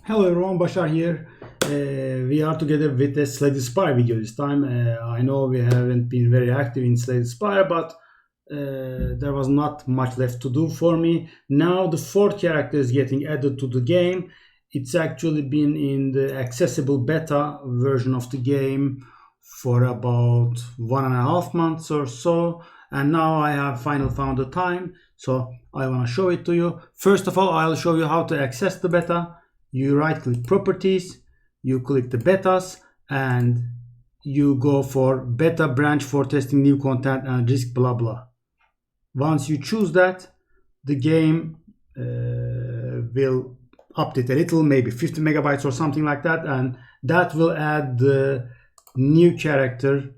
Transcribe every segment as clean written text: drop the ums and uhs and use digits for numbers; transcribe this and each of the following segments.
Hello everyone, Bashar here. We are together with the Spire video this time. I know we haven't been very active in Spire, but there was not much left to do for me. Now the fourth character is getting added to the game. It's actually been in the accessible beta version of the game for about 1.5 months or so, and now I have finally found the time, so I want to show it to you. First of all, I'll show you how to access the beta. You right click properties, you click the betas, and you go for beta branch for testing new content and risk blah blah. Once you choose that, the game will update a little, maybe 50 megabytes or something like that, and that will add the new character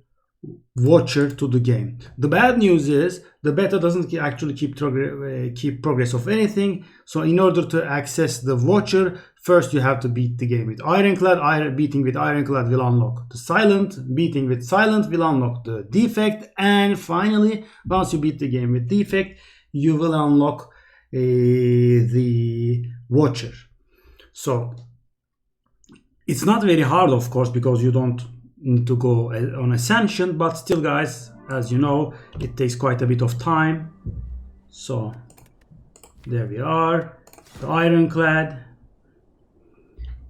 Watcher to the game. The bad news is the beta doesn't actually keep progress of anything. So in order to access the Watcher, first you have to beat the game with Ironclad. Beating with Ironclad will unlock the Silent. Beating with Silent will unlock the Defect. And finally, once you beat the game with Defect, you will unlock the Watcher. So it's not very hard, of course, because you don't need to go on Ascension, but still, guys, as you know, it takes quite a bit of time. So there we are, the Ironclad,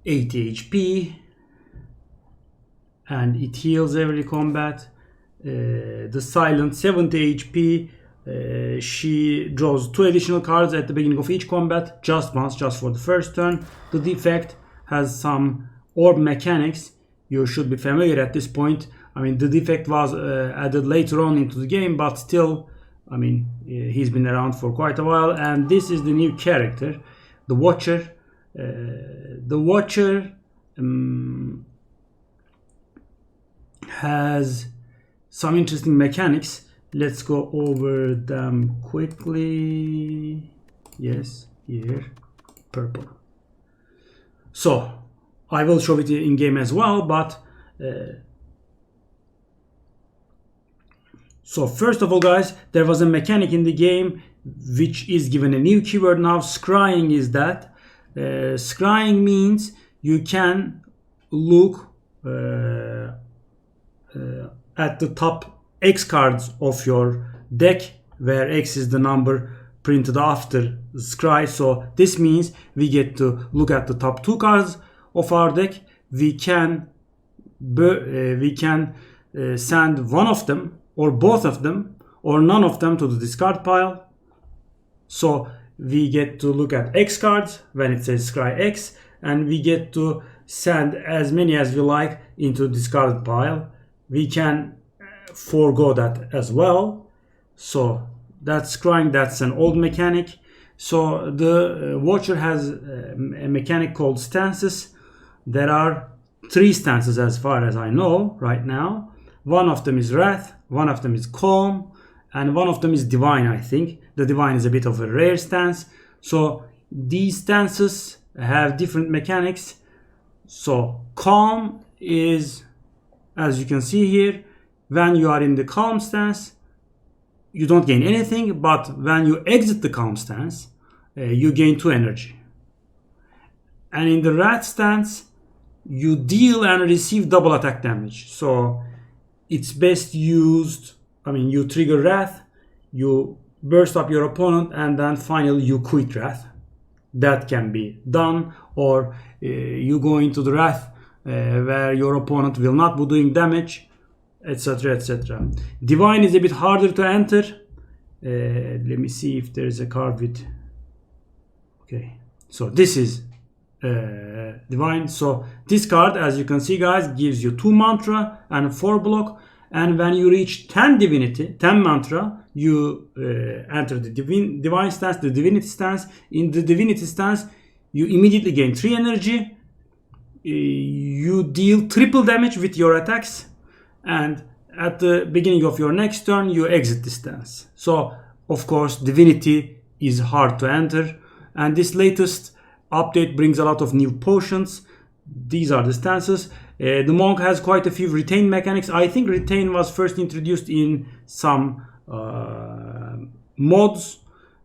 80 HP, and it heals every combat. The Silent, 70 HP. She draws 2 additional cards at the beginning of each combat, just once, just for the first turn. The Defect has some orb mechanics. You should be familiar at this point. I mean, the Defect was added later on into the game, but still, I mean, he's been around for quite a while. And this is the new character, the Watcher. The Watcher has some interesting mechanics. Let's go over them quickly. Yes, here, purple. So I will show it in game as well, but so first of all, guys, there was a mechanic in the game which is given a new keyword now. Scrying is that. Scrying means you can look at the top X cards of your deck, where X is the number printed after scry. So this means we get to look at the top 2 cards of our deck. We can send one of them or both of them or none of them to the discard pile. So we get to look at X cards when it says scry X, and we get to send as many as we like into the discard pile. We can forego that as well. So that's scrying. That's an old mechanic. So the Watcher has a mechanic called stances. There are 3 stances as far as I know right now. One of them is Wrath, one of them is Calm, and one of them is Divine, I think. The Divine is a bit of a rare stance. So these stances have different mechanics. So Calm is, as you can see here, when you are in the Calm stance, you don't gain anything, but when you exit the Calm stance, you gain 2 energy. And in the Wrath stance, you deal and receive double attack damage. So it's best used, I mean, you trigger Wrath, you burst up your opponent, and then finally you quit Wrath. That can be done. Or you go into the Wrath where your opponent will not be doing damage, etc, etc. Divine is a bit harder to enter. Let me see if there is a card with, okay, so this is Divine. So this card, as you can see, guys, gives you 2 mantra and 4 block, and when you reach 10 divinity, 10 mantra, you enter the divine stance, the divinity stance. In the divinity stance, you immediately gain 3 energy. You deal triple damage with your attacks, and at the beginning of your next turn, you exit the stance. So of course, divinity is hard to enter, and this latest update brings a lot of new potions. These are the stances. The monk has quite a few retain mechanics. I think retain was first introduced in some mods.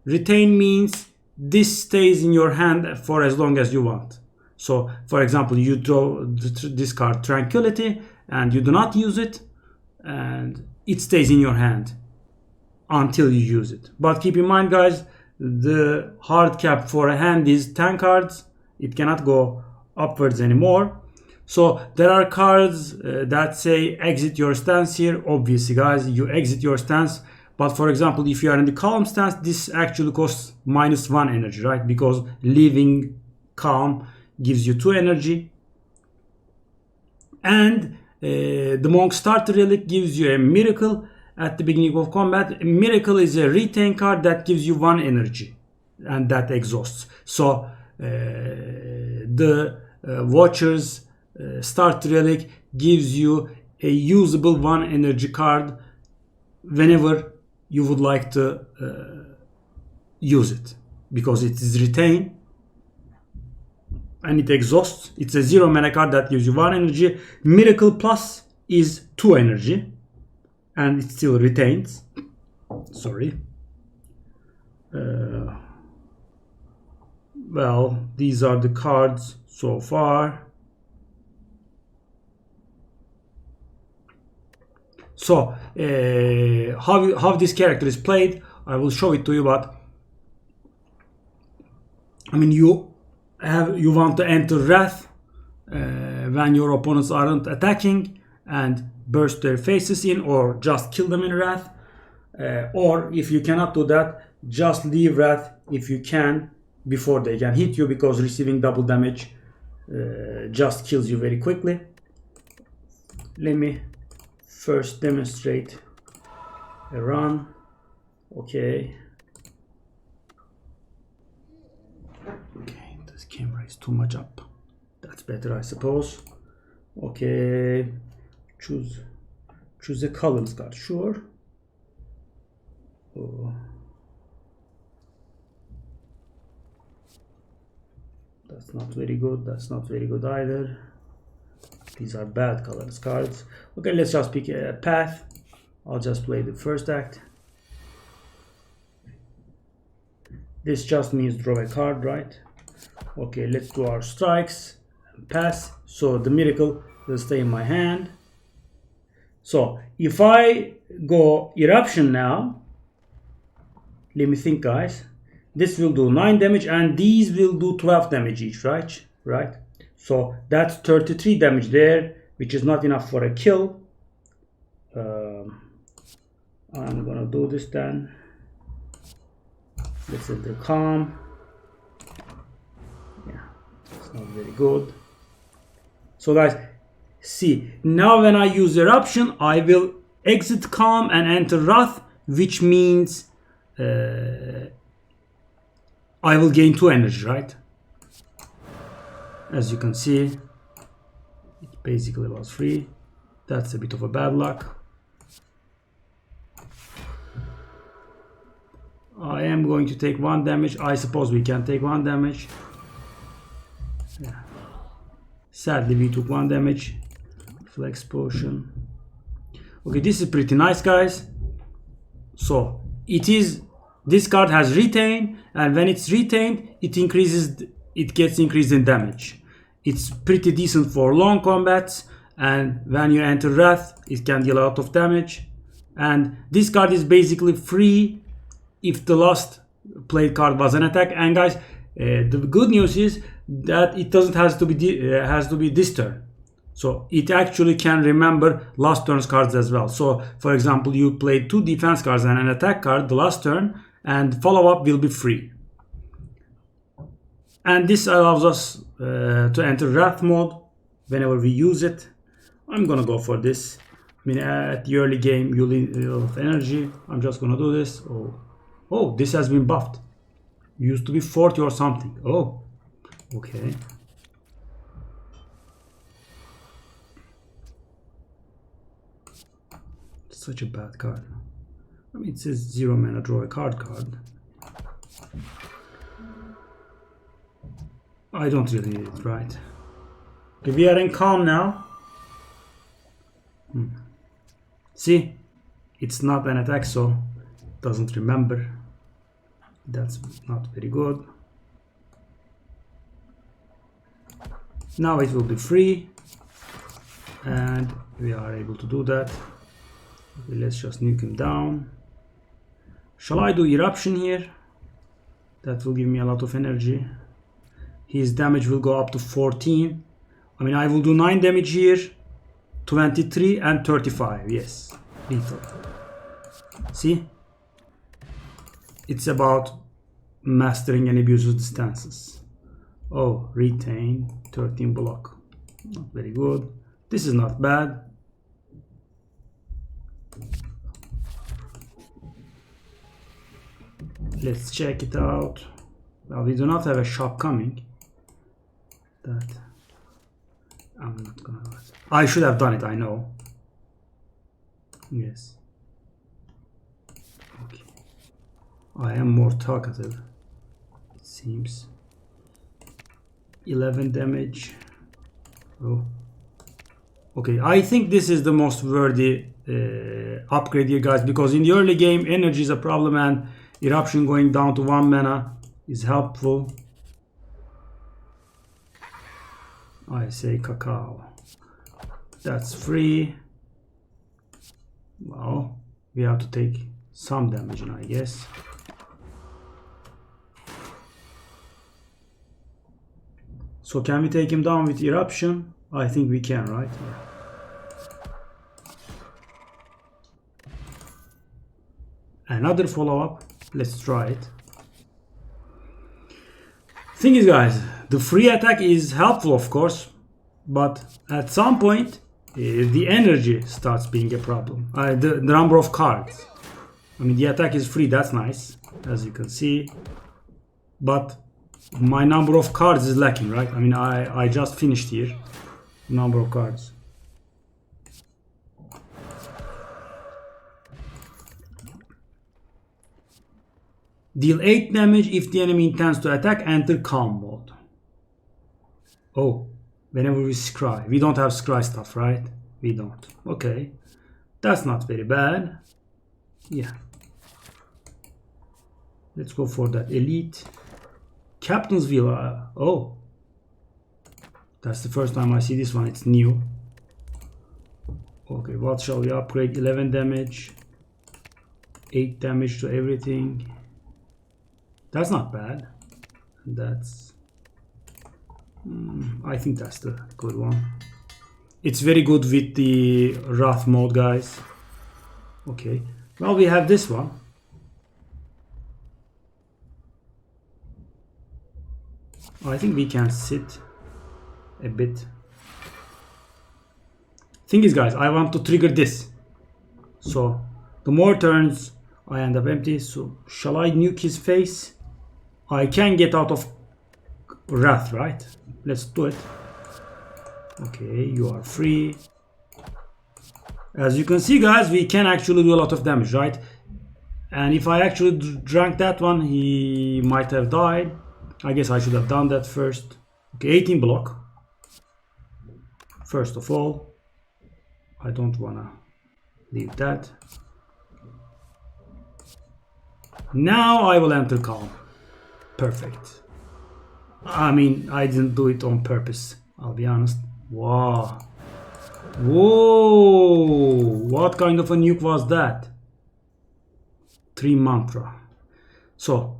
Retain means this stays in your hand for as long as you want. So for example, you draw this card Tranquility and you do not use it, and it stays in your hand until you use it. But keep in mind, guys, the hard cap for a hand is 10 cards. It cannot go upwards anymore. So there are cards that say exit your stance here. Obviously, guys, you exit your stance. But for example, if you are in the calm stance, this actually costs -1 energy, right? Because leaving calm gives you 2 energy. And the Monk Starter Relic gives you a Miracle at the beginning of combat. Miracle is a retain card that gives you 1 energy, and that exhausts. So the Watcher's Starter Relic gives you a usable 1 energy card whenever you would like to use it, because it is retain and it exhausts. It's a 0 mana card that gives you 1 energy. Miracle Plus is 2 energy and it still retains. Sorry. Well, these are the cards so far. So how this character is played, I will show it to you. But I mean, you want to enter Wrath when your opponents aren't attacking and burst their faces in, or just kill them in Wrath. Or if you cannot do that, just leave Wrath if you can before they can hit you, because receiving double damage just kills you very quickly. Let me first demonstrate a run. Okay. Okay, this camera is too much up. That's better, I suppose. Okay, choose a colorless card. Sure. Oh. That's not very good. That's not very good either. These are bad colorless cards. Okay, let's just pick a path. I'll just play the first act. This just means draw a card, right? Okay, let's do our strikes and pass. So the Miracle will stay in my hand. So if I go Eruption now, let me think, guys. This will do 9 damage and these will do 12 damage each, right? Right? So that's 33 damage there, which is not enough for a kill. I'm gonna do this then. Let's enter calm. Yeah, it's not very good. So guys, see, now when I use Eruption, I will exit calm and enter Wrath, which means I will gain 2 energy, right? As you can see, it basically was free. That's a bit of a bad luck. I am going to take 1 damage. I suppose we can take 1 damage. Yeah. Sadly, we took 1 damage. Flex potion. Okay, this is pretty nice, guys. So this card has retain, and when it's retained, it gets increased in damage. It's pretty decent for long combats, and when you enter Wrath, it can deal a lot of damage. And this card is basically free if the last played card was an attack. And guys, the good news is that it doesn't has to be this turn. So it actually can remember last turn's cards as well. So for example, you played 2 defense cards and an attack card the last turn, and follow-up will be free. And this allows us to enter Wrath mode whenever we use it. I'm gonna go for this. I mean, at the early game, you need a lot of energy. I'm just gonna do this. Oh, this has been buffed. Used to be 40 or something. Oh, okay. Such a bad card. I mean, it says 0 mana, draw a card. I don't really need it, right? Okay, we are in calm now. See, it's not an attack, so it doesn't remember. That's not very good. Now it will be free, and we are able to do that. Okay, let's just nuke him down. Shall I do eruption here? That will give me a lot of energy. His damage will go up to 14. I mean, I will do 9 damage here, 23 and 35. Yes, lethal. See? It's about mastering and abuses distances. Oh, retain 13 block. Not very good. This is not bad. Let's check it out. Well, we do not have a shop coming. That I'm not gonna do it. I should have done it, I know. Yes. Okay. I am more talkative, it seems. 11 damage. Oh. Okay, I think this is the most worthy upgrade here, guys, because in the early game energy is a problem and eruption going down to 1 mana is helpful. I say cacao. That's free. Well, we have to take some damage, I guess. So can we take him down with eruption? I think we can, right? Yeah. Another follow-up. Let's try it. Thing is, guys, the free attack is helpful, of course, but at some point the energy starts being a problem. The number of cards. I mean, the attack is free, that's nice, as you can see, but my number of cards is lacking, right? I mean, I just finished here. Number of cards. Deal 8 damage if the enemy intends to attack, enter calm mode. Oh, whenever we scry. We don't have scry stuff, right? We don't. Okay. That's not very bad. Yeah. Let's go for that elite. Captain's Villa. Oh. That's the first time I see this one. It's new. Okay, what shall we upgrade? 11 damage. 8 damage to everything. That's not bad. That's... I think that's the good one. It's very good with the Wrath mode, guys. Okay. Well, we have this one. I think we can sit a bit. Thing is, guys, I want to trigger this. So, the more turns I end up empty. So, shall I nuke his face? I can get out of Wrath, right? Let's do it. Okay, you are free. As you can see, guys, we can actually do a lot of damage, right? And if I actually drank that one, he might have died. I guess I should have done that first. Okay, 18 block. First of all, I don't wanna leave that. Now I will enter calm. Perfect. I mean, I didn't do it on purpose, I'll be honest. Wow. Whoa! What kind of a nuke was that? 3 mantra. So,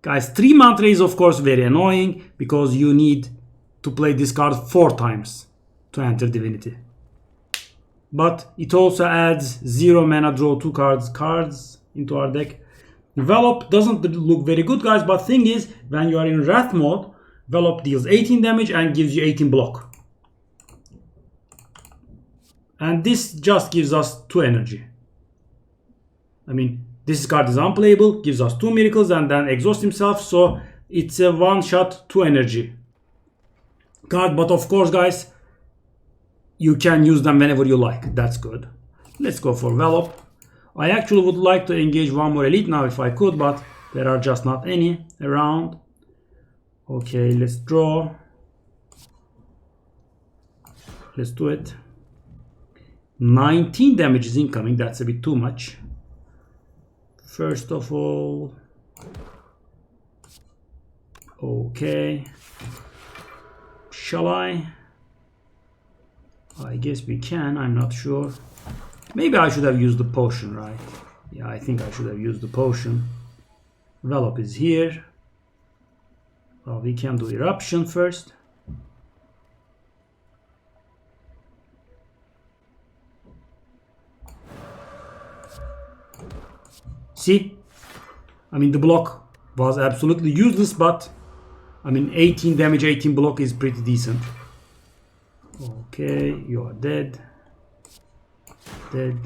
guys, 3 mantra is of course very annoying because you need to play this card 4 times to enter divinity. But it also adds 0 mana, draw 2 cards into our deck. Envelop doesn't look very good, guys, but thing is, when you are in Wrath mode, Envelop deals 18 damage and gives you 18 block. And this just gives us 2 energy. I mean, this card is unplayable, gives us 2 miracles and then exhausts himself, so it's a one-shot 2 energy card. But of course, guys, you can use them whenever you like. That's good. Let's go for Envelop. I actually would like to engage one more elite now if I could, but there are just not any around. Okay, let's draw. Let's do it. 19 damage is incoming. That's a bit too much. First of all, okay. Shall I? I guess we can. I'm not sure. Maybe I should have used the potion, right? Yeah, I think I should have used the potion. Envelope is here. Well, we can do eruption first. See? I mean, the block was absolutely useless, but I mean, 18 damage, 18 block is pretty decent. Okay, you are dead. Dead.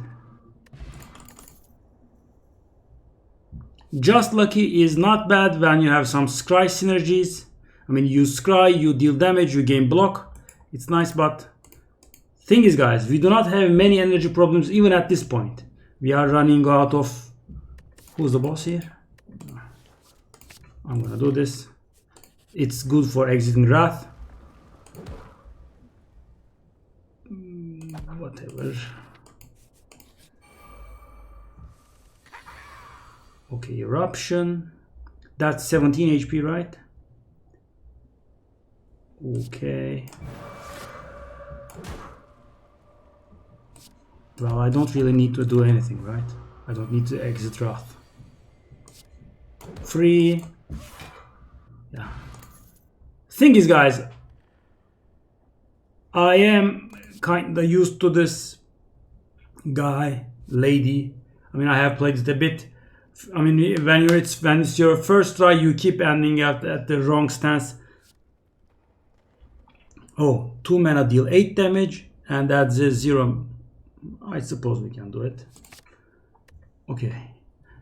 Just lucky is not bad when you have some scry synergies. I mean, you scry, you deal damage, you gain block. It's nice, but thing is, guys, we do not have many energy problems even at this point. We are running out of... Who's the boss here? I'm gonna do this. It's good for exiting Wrath. Whatever. Okay, eruption. That's 17 HP, right? Okay. Well, I don't really need to do anything, right? I don't need to exit Wrath. Free. Yeah. Thing is, guys, I am kinda used to this guy, lady. I mean, I have played it a bit. I mean, when it's your first try, you keep ending up at the wrong stance. Oh, 2 mana deal 8 damage, and that's 0. I suppose we can do it. Okay,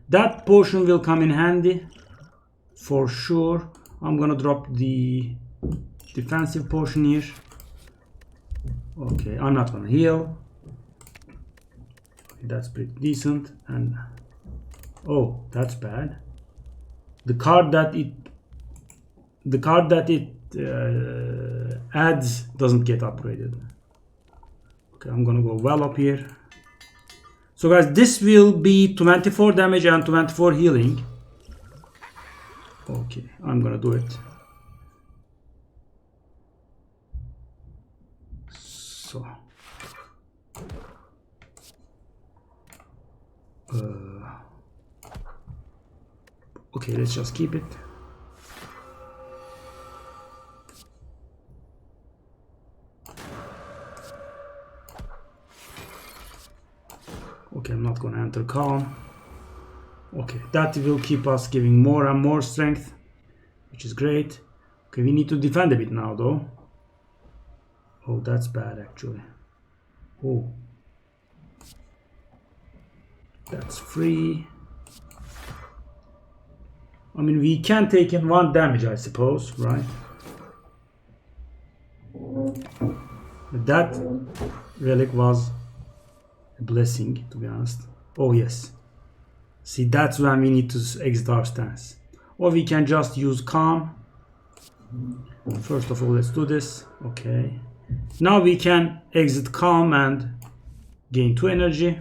that potion will come in handy for sure. I'm gonna drop the defensive potion here. Okay, I'm not gonna heal. Okay, that's pretty decent. And oh, that's bad. The card that it adds doesn't get upgraded. Okay, I'm gonna go well up here. So guys, this will be 24 damage and 24 healing. Okay, I'm gonna do it. So okay, let's just keep it. Okay, I'm not gonna enter calm. Okay, that will keep us giving more and more strength, which is great. Okay, we need to defend a bit now though. Oh, that's bad actually. Oh, that's free. I mean, we can take in 1 damage, I suppose, right? That relic was a blessing, to be honest. Oh yes. See, that's when we need to exit our stance. Or we can just use calm. First of all, let's do this. Okay. Now we can exit calm and gain 2 energy.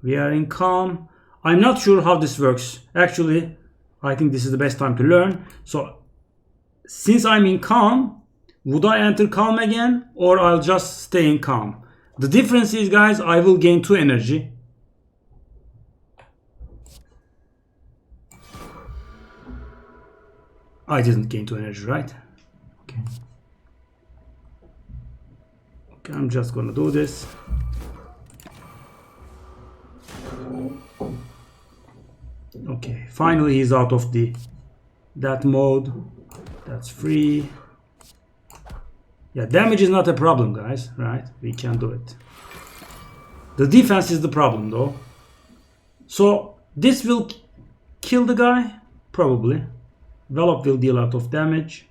We are in calm. I'm not sure how this works. Actually, I think this is the best time to learn. So, since I'm in calm, would I enter calm again? Or I'll just stay in calm? The difference is, guys, I will gain 2 energy. I didn't gain 2 energy, right? Okay. Okay, I'm just gonna do this. Okay, finally he's out of that mode. That's free. Yeah, damage is not a problem, guys, right? We can do it. The defense is the problem, though. So, this will kill the guy? Probably. Envelope will deal a lot of damage.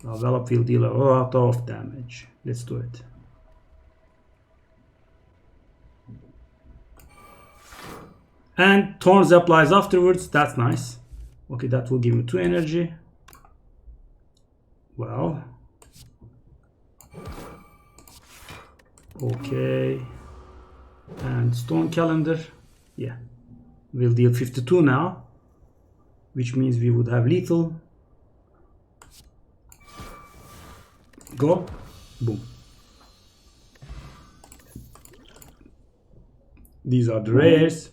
Envelope will deal a lot of damage. Let's do it. And Thorns applies afterwards. That's nice. Okay, that will give me 2 energy. Well. Okay. And Stone Calendar. Yeah. We'll deal 52 now. which means we would have lethal. Go. Boom. These are the rares.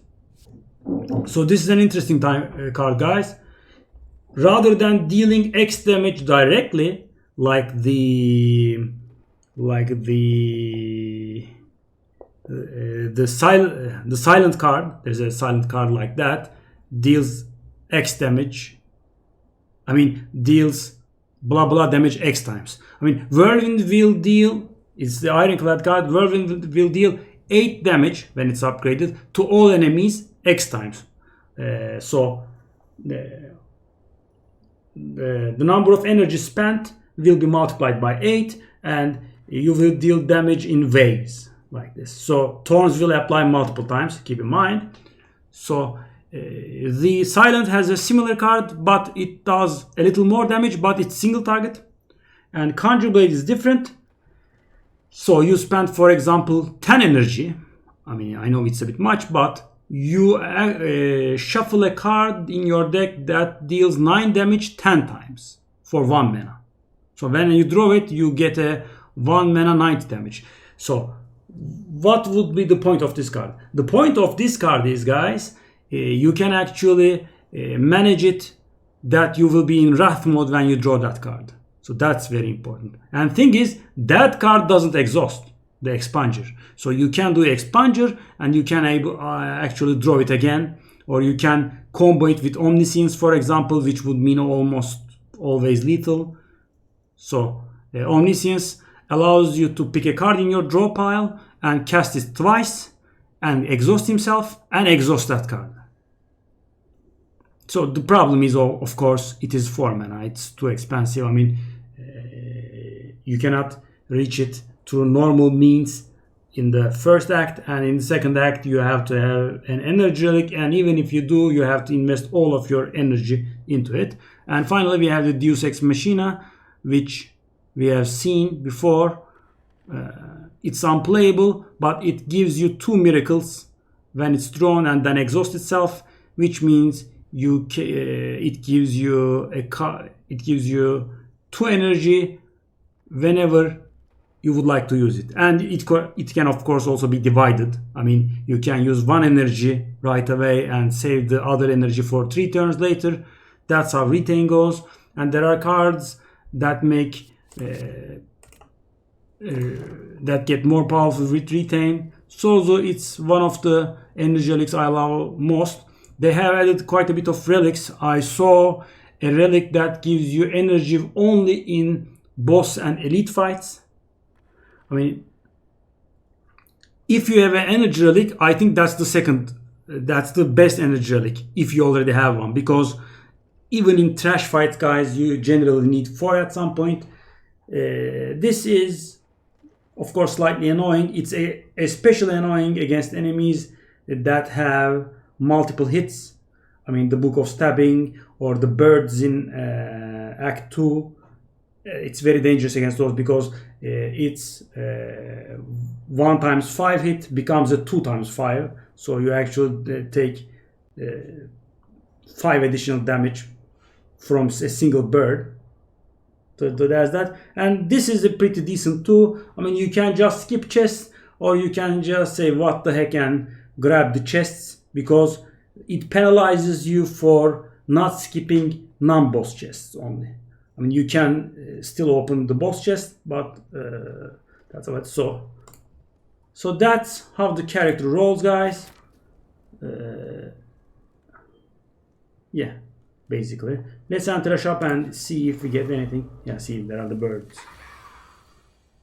So this is an interesting card, guys. Rather than dealing X damage directly, like the silent card, there's a silent card like that, deals X damage. I mean, deals blah blah damage X times. I mean, Whirlwind will deal, it's the Ironclad card, Whirlwind will deal 8 damage when it's upgraded to all enemies X times. So the number of energy spent will be multiplied by 8, and you will deal damage in waves like this. So Thorns will apply multiple times, keep in mind. So the Silent has a similar card, but it does a little more damage, but it's single target. And Conjure Blade is different. So you spend, for example, 10 energy. I mean, I know it's a bit much, but you shuffle a card in your deck that deals 9 damage 10 times for 1 mana. So when you draw it, you get a 1 mana 90 damage. So what would be the point of this card? The point of this card is, guys, you can actually manage it that you will be in Wrath mode when you draw that card. So that's very important. And thing is, that card doesn't exhaust the Expanger. So you can do Expanger and you can actually draw it again. Or you can combo it with Omniscience, for example, which would mean almost always lethal. So Omniscience allows you to pick a card in your draw pile and cast it twice and exhaust himself and exhaust that card. So the problem is, of course, it is 4 mana. It's too expensive. I mean, you cannot reach it through normal means in the first act, and in the second act you have to have an energy relic, and even if you do, you have to invest all of your energy into it. And finally we have the Deus Ex Machina, which we have seen before. It's unplayable, but it gives you 2 miracles when it's drawn and then exhausts itself, which means it gives you 2 energy whenever you would like to use it. And it can of course also be divided. I mean, you can use 1 energy right away and save the other energy for 3 turns later. That's how Retain goes. And there are cards that make that get more powerful with Retain. So it's one of the energy relics I love most. They have added quite a bit of relics. I saw a relic that gives you energy only in boss and elite fights. I mean, if you have an energy relic, I think that's the best energy relic if you already have one, because even in trash fights, guys, you generally need 4 at some point. This is, of course, slightly annoying. It's especially annoying against enemies that have multiple hits. I mean, the Book of Stabbing or the birds in Act 2. It's very dangerous against those because it's 1 times 5 hit becomes a 2 times 5. So you actually take 5 additional damage from a single bird. So there's that. And this is a pretty decent too. I mean, you can just skip chests, or you can just say what the heck and grab the chests, because it penalizes you for not skipping non-boss chests only. I mean, you can still open the boss chest, but that's about it. So that's how the character rolls, guys. Yeah, basically. Let's enter a shop and see if we get anything. Yeah, see, there are the birds.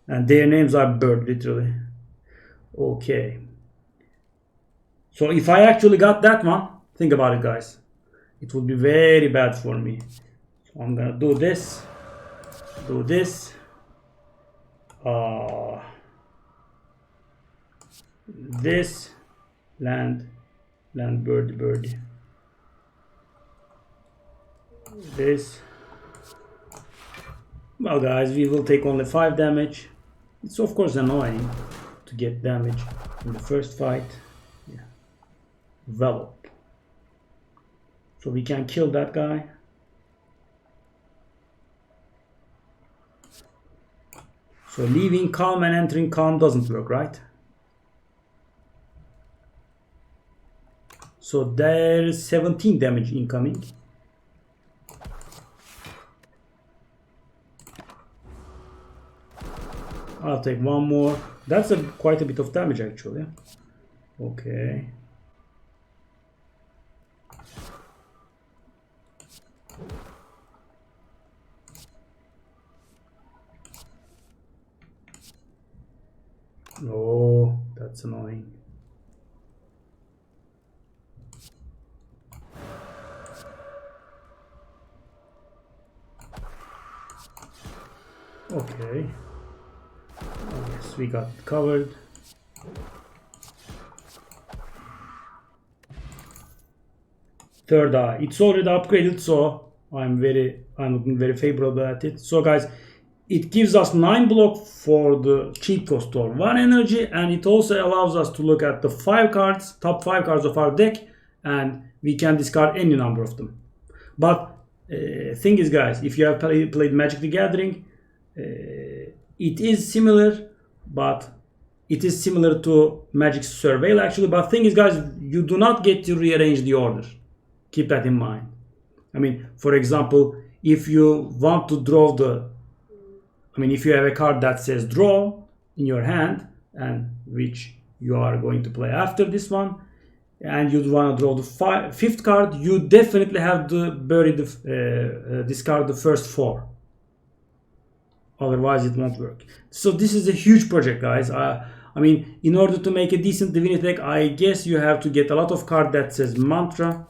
And their names are bird, literally. Okay. So if I actually got that one, think about it, guys. It would be very bad for me. So I'm gonna do this. Do this. This. Land, birdie. This. Well, guys, we will take only 5 damage. It's of course annoying to get damage in the first fight. Yeah. Envelop. So we can kill that guy. So leaving calm and entering calm doesn't work, right? So there's 17 damage incoming. I'll take one more. That's quite a bit of damage actually. Okay. Oh, that's annoying. Okay. Oh, yes, we got it covered. Third eye. It's already upgraded, so I'm looking very favorable at it. So guys, it gives us 9 block for the cheat cost or 1 energy, and it also allows us to look at the 5 cards, top 5 cards of our deck, and we can discard any number of them. But thing is, guys, if you have played Magic the Gathering, it is similar, but it is similar to Magic Surveil actually. But thing is, guys, you do not get to rearrange the order. Keep that in mind. I mean, for example, if you want to draw if you have a card that says draw in your hand, and which you are going to play after this one, and you want to draw the fifth card, you definitely have to discard the first 4. Otherwise, it won't work. So this is a huge project, guys. I mean, in order to make a decent Divinity deck, I guess you have to get a lot of cards that says mantra.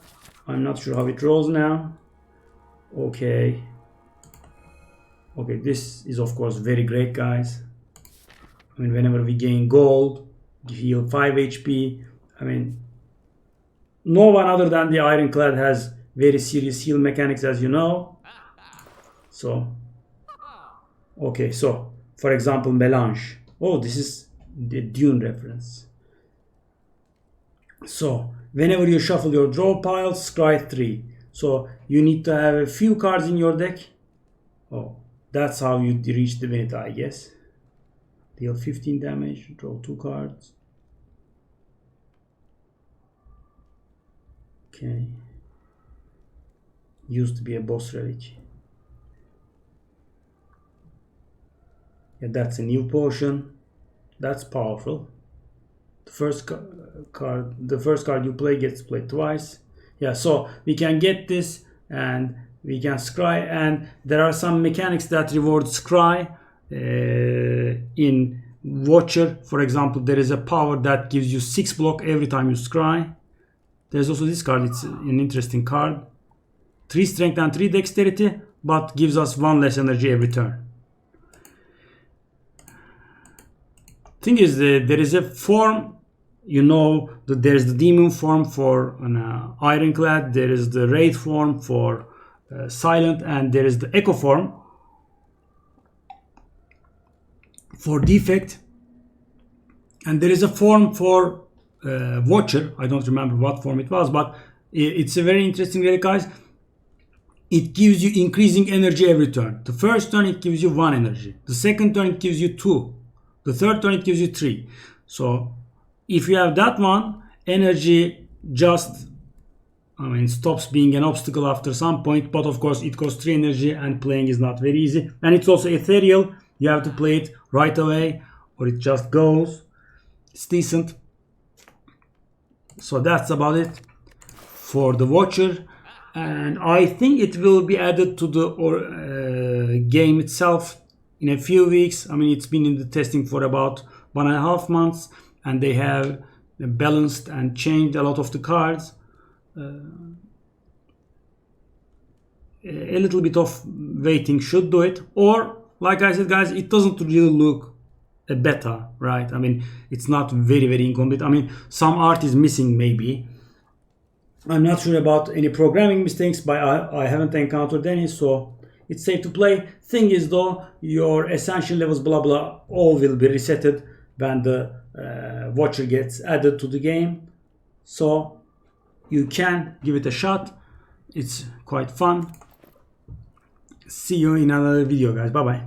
I'm not sure how it rolls now. Okay. Okay, this is of course very great, guys. I mean, whenever we gain gold, heal 5 HP. I mean, no one other than the Ironclad has very serious heal mechanics, as you know. So, okay, so for example, Melange. Oh, this is the Dune reference. So, whenever you shuffle your draw pile, scry 3. So, you need to have a few cards in your deck. Oh, that's how you reach Divinity, I guess. Deal 15 damage, draw 2 cards. Okay. Used to be a boss relic. Yeah, that's a new potion. That's powerful. The first card you play gets played twice. Yeah, so we can get this and we can scry, and there are some mechanics that reward scry. In Watcher, for example, there is a power that gives you 6 block every time you scry. There's also this card. It's an interesting card. 3 strength and 3 dexterity, but gives us 1 less energy every turn. Thing is, there is a form, you know, there's the demon form for an Ironclad, there is the Wraith form for Silent, and there is the Echo form for Defect, and there is a form for Watcher. I don't remember what form it was, but it's a very interesting relic, guys. It gives you increasing energy every turn. The first turn it gives you 1 energy. The second turn it gives you 2. The third turn it gives you 3. So if you have that one, energy just stops being an obstacle after some point. But of course it costs 3 energy and playing is not very easy. And it's also ethereal. You have to play it right away or it just goes. It's decent. So that's about it for the Watcher. And I think it will be added to the game itself in a few weeks. I mean, it's been in the testing for about 1.5 months, and they have balanced and changed a lot of the cards. A little bit of waiting should do it. Or, like I said, guys, it doesn't really look a beta, right? I mean, it's not very, very incomplete. I mean, some art is missing maybe. I'm not sure about any programming mistakes, but I haven't encountered any, so it's safe to play. Thing is though, your essential levels, blah blah, all will be resetted when the Watcher gets added to the game. So you can give it a shot. It's quite fun. See you in another video, guys. Bye bye.